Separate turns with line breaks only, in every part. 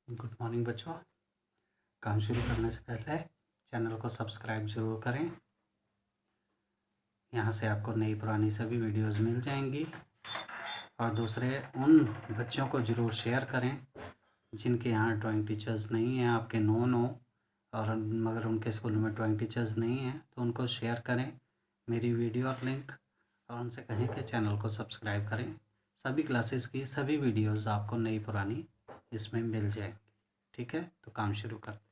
Good morning बच्चों। काम शुरू करने से पहले चैनल को सब्सक्राइब ज़रूर करें। यहाँ से आपको नई पुरानी सभी वीडियोस मिल जाएंगी और दूसरे उन बच्चों को ज़रूर शेयर करें जिनके यहाँ ड्राइंग टीचर्स नहीं हैं, आपके नोन हो और मगर उनके स्कूल में ड्राइंग टीचर्स नहीं हैं, तो उनको शेयर करें मेरी वीडियो और लिंक, और उनसे कहें कि चैनल को सब्सक्राइब करें। सभी क्लासेस की सभी वीडियोज़ आपको नई पुरानी इसमें मिल जाएंगी। ठीक है, तो काम शुरू करते हैं।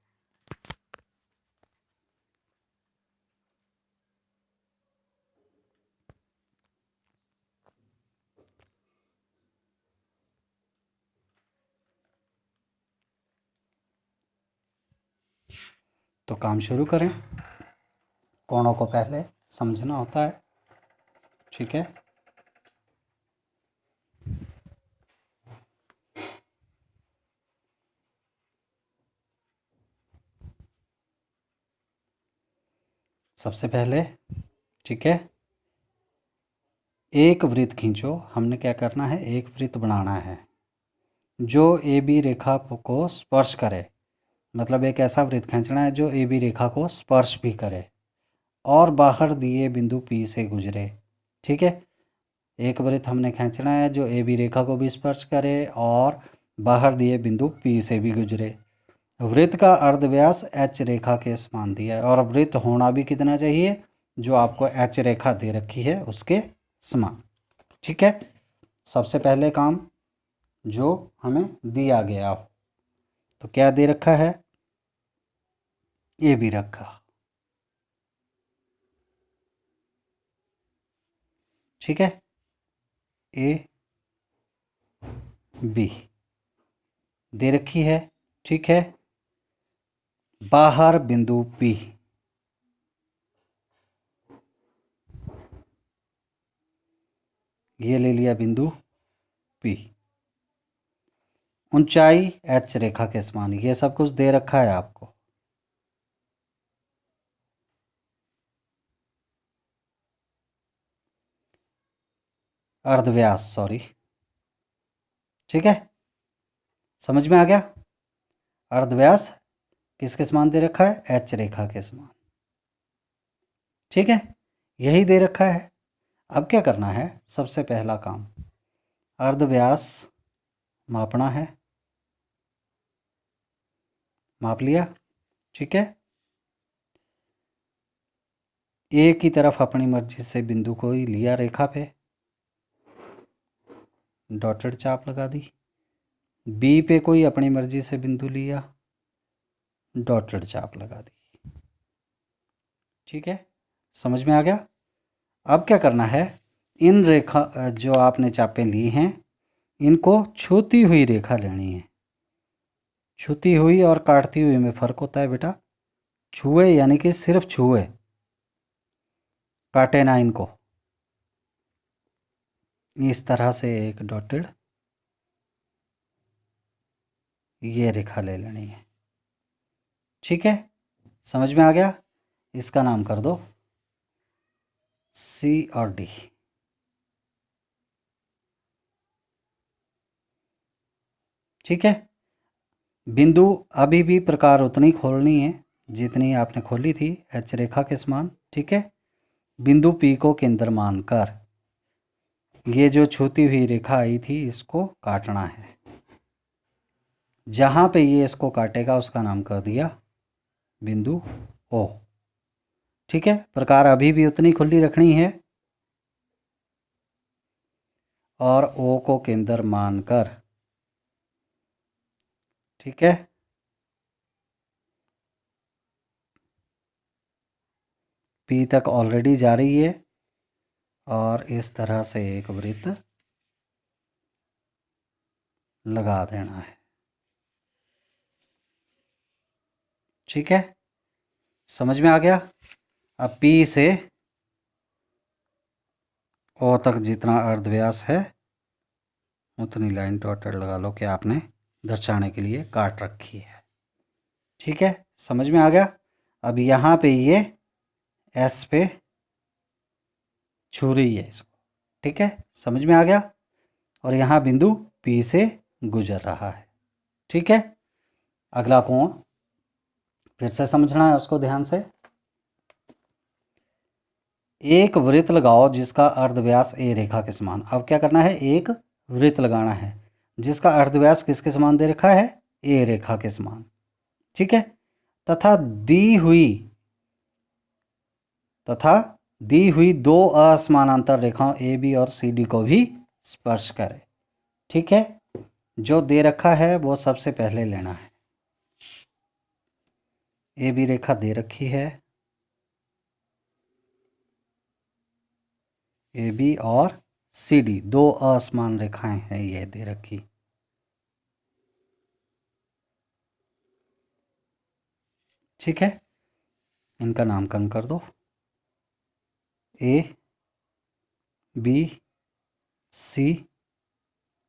तो काम शुरू करें। कोणों को पहले समझना होता है, ठीक है। सबसे पहले, ठीक है, एक वृत्त खींचो। हमने क्या करना है, एक वृत्त बनाना है जो ए बी रेखा को स्पर्श करे। मतलब एक ऐसा वृत्त खींचना है जो ए बी रेखा को स्पर्श भी करे और बाहर दिए बिंदु पी से गुजरे। ठीक है, एक वृत्त हमने खींचना है जो ए बी रेखा को भी स्पर्श करे और बाहर दिए बिंदु पी से भी गुजरे। वृत्त का अर्धव्यास एच रेखा के समान दिया है और वृत्त होना भी कितना चाहिए, जो आपको एच रेखा दे रखी है उसके समान। ठीक है, सबसे पहले काम जो हमें दिया गया हो, तो क्या दे रखा है, ए बी रखा। ठीक है, ए बी दे रखी है। ठीक है, बाहर बिंदु पी, ये ले लिया बिंदु पी। ऊंचाई एच रेखा के समान, ये सब कुछ दे रखा है आपको। अर्धव्यास, सॉरी, ठीक है, समझ में आ गया। अर्धव्यास किसके समान दे रखा है, एच रेखा के समान। ठीक है, यही दे रखा है। अब क्या करना है, सबसे पहला काम अर्धव्यास मापना है। माप लिया, ठीक है। ए की तरफ अपनी मर्जी से बिंदु को ही लिया रेखा पे, डॉटेड चाप लगा दी। बी पे कोई अपनी मर्जी से बिंदु लिया, डॉटेड चाप लगा दी। ठीक है, समझ में आ गया। अब क्या करना है, इन रेखा जो आपने चापें ली हैं इनको छूती हुई रेखा लेनी है। छूती हुई और काटती हुई में फ़र्क होता है बेटा। छुए यानी कि सिर्फ छुए, काटे ना इनको। इस तरह से एक डॉटेड ये रेखा ले लेनी है। ठीक है, समझ में आ गया। इसका नाम कर दो सी और डी। ठीक है, बिंदु अभी भी प्रकार उतनी खोलनी है जितनी आपने खोली थी, एच रेखा के समान। ठीक है, बिंदु पी को केंद्र मानकर ये जो छूती हुई रेखा आई थी इसको काटना है। जहाँ पे ये इसको काटेगा उसका नाम कर दिया बिंदु ओ। ठीक है, प्रकार अभी भी उतनी खुली रखनी है और ओ को केंद्र मानकर, ठीक है, पी तक ऑलरेडी जा रही है और इस तरह से एक वृत्त लगा देना है। ठीक है, समझ में आ गया। अब पी से ओ तक जितना अर्धव्यास है उतनी लाइन डॉटेड लगा लो कि आपने दर्शाने के लिए काट रखी है। ठीक है, समझ में आ गया। अब यहाँ पे ये एस पे छू रही है इसको। ठीक है, समझ में आ गया। और यहाँ बिंदु पी से गुजर रहा है। ठीक है, अगला कोण फिर से समझना है उसको ध्यान से। एक वृत्त लगाओ जिसका अर्धव्यास ए रेखा के समान। अब क्या करना है, एक वृत्त लगाना है जिसका अर्धव्यास किसके समान दे रखा है, ए रेखा के समान। ठीक है। तथा दी हुई दो असमानांतर रेखाओं ए बी और सी डी को भी स्पर्श करे। ठीक है। जो दे रखा है वो सबसे पहले लेना है। ए बी रेखा दे रखी है, ए बी और सी डी दो असमान रेखाएं हैं ये दे रखी। ठीक है। इनका नामकरण कर दो, ए बी सी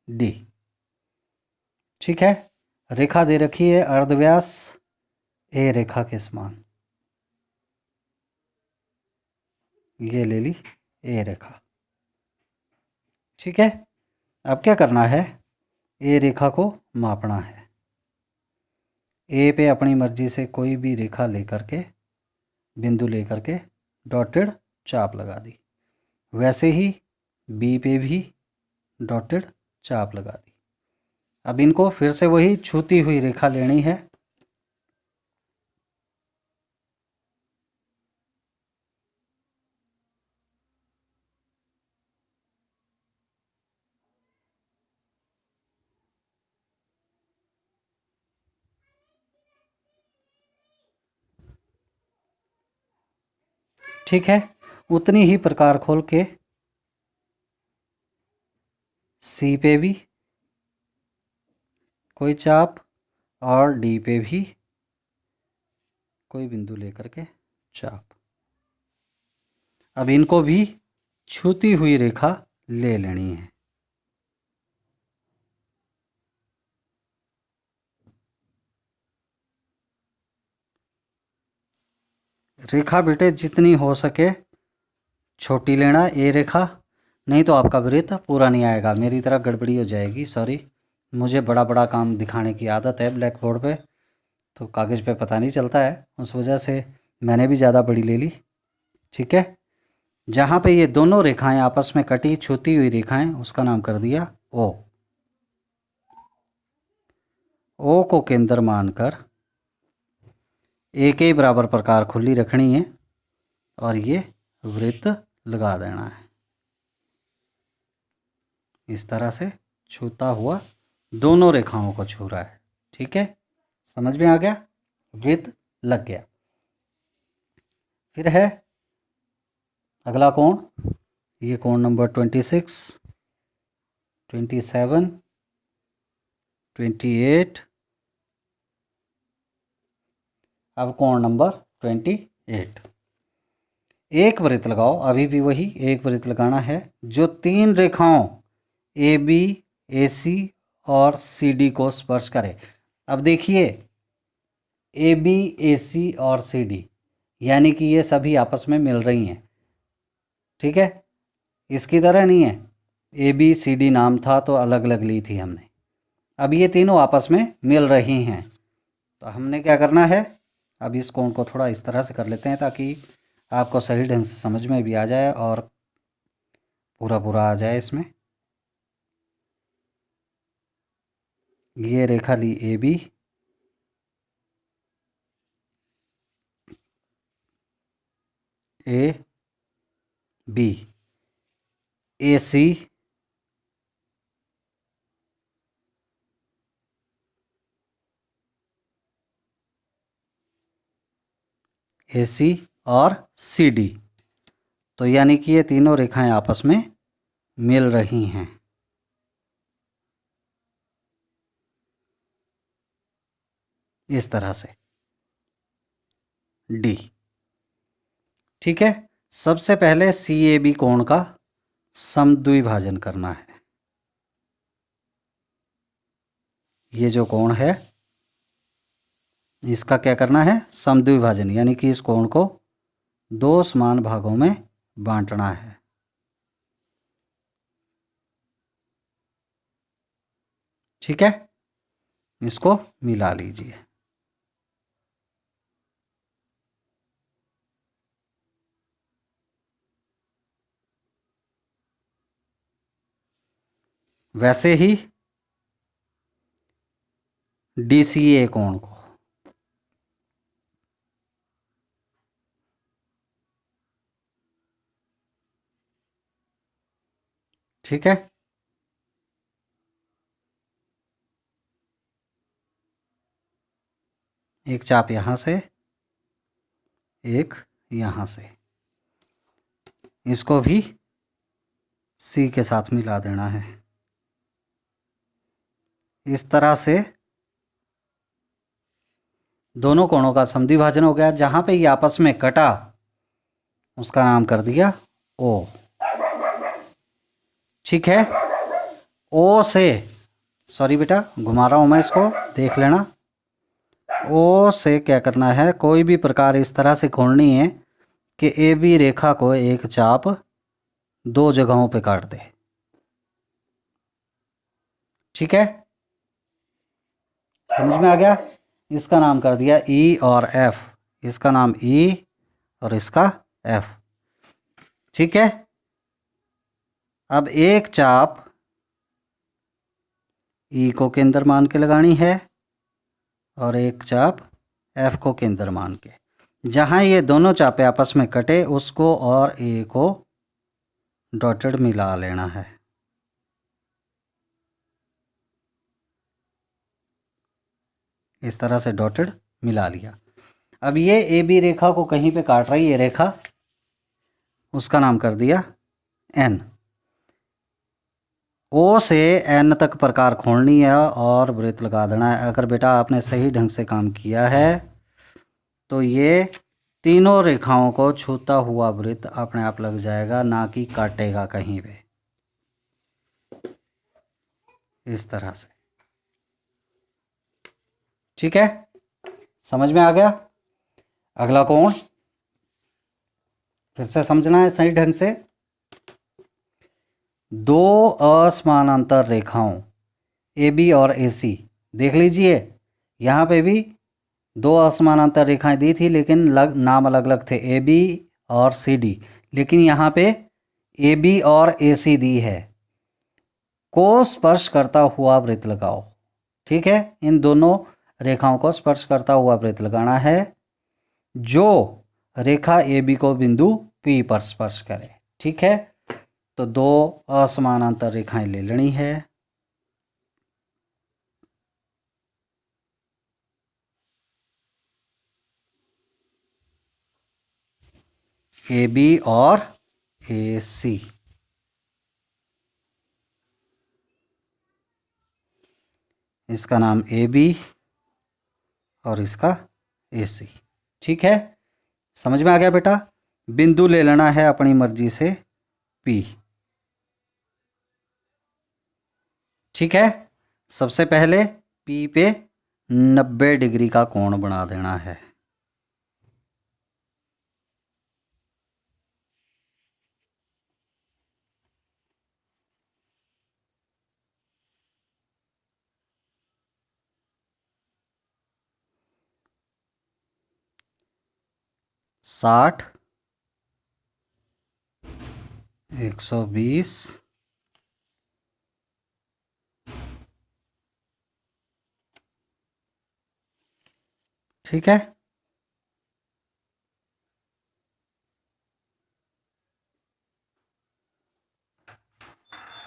डी। ठीक है। रेखा दे रखी है अर्धव्यास ए रेखा के समान, ये ले ली ए रेखा। ठीक है। अब क्या करना है, ए रेखा को मापना है। ए पे अपनी मर्जी से कोई भी रेखा लेकर के, बिंदु लेकर के डॉटेड चाप लगा दी। वैसे ही बी पे भी डॉटेड चाप लगा दी। अब इनको फिर से वही छूती हुई रेखा लेनी है। ठीक है। उतनी ही प्रकार खोल के सी पे भी कोई चाप और डी पे भी कोई बिंदु लेकर के चाप। अब इनको भी छूती हुई रेखा ले लेनी है। रेखा बेटे जितनी हो सके छोटी लेना, ए रेखा, नहीं तो आपका वृत्त पूरा नहीं आएगा। मेरी तरह गड़बड़ी हो जाएगी, सॉरी। मुझे बड़ा बड़ा काम दिखाने की आदत है ब्लैक बोर्ड पे, तो कागज़ पे पता नहीं चलता है, उस वजह से मैंने भी ज़्यादा बड़ी ले ली। ठीक है। जहाँ पे ये दोनों रेखाएं आपस में कटी छूती हुई रेखाएं, उसका नाम कर दिया ओ। ओ को केंद्र मानकर एक ही बराबर प्रकार खुली रखनी है और ये वृत्त लगा देना है। इस तरह से छूता हुआ दोनों रेखाओं को छू रहा है। ठीक है, समझ में आ गया, वृत्त लग गया। फिर है अगला कोण, ये कोण नंबर 26, 27, 28। अब कोण नंबर 28। एक वृत्त लगाओ, अभी भी वही एक वृत्त लगाना है जो तीन रेखाओं ए बी, ए सी और सी डी को स्पर्श करे। अब देखिए, ए बी, ए सी और सी डी यानी कि ये सभी आपस में मिल रही हैं। ठीक है, इसकी तरह नहीं है ए बी सी डी नाम था तो अलग अलग ली थी हमने। अब ये तीनों आपस में मिल रही हैं, तो हमने क्या करना है, अब इस कोण को थोड़ा इस तरह से कर लेते हैं ताकि आपको सही ढंग से समझ में भी आ जाए और पूरा पूरा आ जाए इसमें। ये रेखा ली ए बी, ए बी, ए सी, ए सी और सी डी। तो यानी कि ये तीनों रेखाएं आपस में मिल रही हैं। इस तरह से डी। ठीक है, सबसे पहले सी ए बी कोण का समद्विभाजन करना है। ये जो कोण है इसका क्या करना है, समद्विभाजन, यानी कि इस कोण को दो समान भागों में बांटना है। ठीक है, इसको मिला लीजिए। वैसे ही DCA कोण को, ठीक है। एक चाप यहां से, एक यहां से, इसको भी C के साथ मिला देना है। इस तरह से दोनों कोणों का समद्विभाजन हो गया। जहां पे ये आपस में कटा उसका नाम कर दिया O, ठीक है। O से, सॉरी बेटा घुमा रहा हूं मैं इसको, देख लेना। O से क्या करना है, कोई भी प्रकार इस तरह से खोलनी है कि AB रेखा को एक चाप दो जगहों पे काट दे, ठीक है। समझ में आ गया। इसका नाम कर दिया E और F, इसका नाम E और इसका F, ठीक है। अब एक चाप E को केंद्र मान के लगानी है और एक चाप F को केंद्र मान के। जहां ये दोनों चापे आपस में कटे उसको और A को डॉटेड मिला लेना है। इस तरह से डॉटेड मिला लिया। अब ये AB रेखा को कहीं पे काट रही है रेखा, उसका नाम कर दिया N। O से N तक प्रकार खोलनी है और वृत्त लगा देना है। अगर बेटा आपने सही ढंग से काम किया है तो ये तीनों रेखाओं को छूता हुआ वृत्त अपने आप लग जाएगा, ना कि काटेगा कहीं पे। इस तरह से, ठीक है। समझ में आ गया। अगला कोण फिर से समझना है सही ढंग से। दो असमानांतर रेखाओं AB और AC, देख लीजिए यहाँ पे भी दो असमानांतर रेखाएं दी थी लेकिन नाम अलग अलग थे, AB और CD, लेकिन यहाँ पे AB और AC दी है। को स्पर्श करता हुआ वृत्त लगाओ, ठीक है। इन दोनों रेखाओं को स्पर्श करता हुआ वृत्त लगाना है जो रेखा AB को बिंदु P पर स्पर्श करे, ठीक है। तो दो असमानांतर रेखाएं ले लेनी है। AB और AC, इसका नाम AB और इसका AC, ठीक है। समझ में आ गया बेटा। बिंदु ले लेना है अपनी मर्जी से P, ठीक है। सबसे पहले P पे 90 डिग्री का कोण बना देना है। साठ, 120, ठीक है।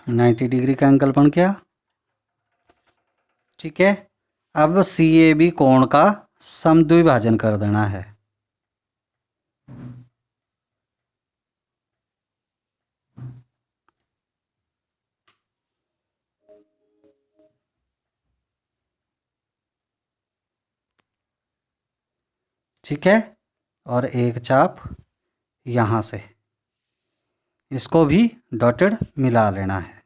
नाइन्टी डिग्री का एंगल बन गया, ठीक है। अब CAB कोण का समद्विभाजन कर देना है। ठीक है। और एक चाप यहाँ से, इसको भी डॉटेड मिला लेना है।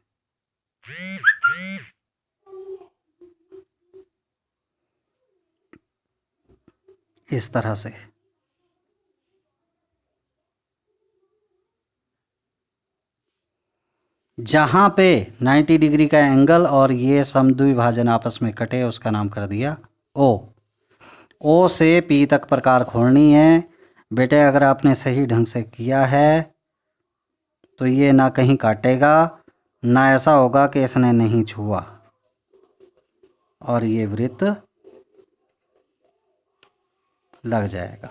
इस तरह से जहाँ पे 90 डिग्री का एंगल और ये समद्विभाजन आपस में कटे उसका नाम कर दिया O। O से P तक प्रकार खोलनी है। बेटे अगर आपने सही ढंग से किया है तो ये ना कहीं काटेगा ना ऐसा होगा कि इसने नहीं छुआ, और ये वृत्त लग जाएगा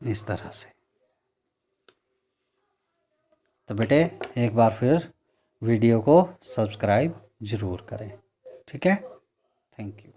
इस तरह से। तो बेटे एक बार फिर वीडियो को सब्सक्राइब ज़रूर करें, ठीक है। Thank you.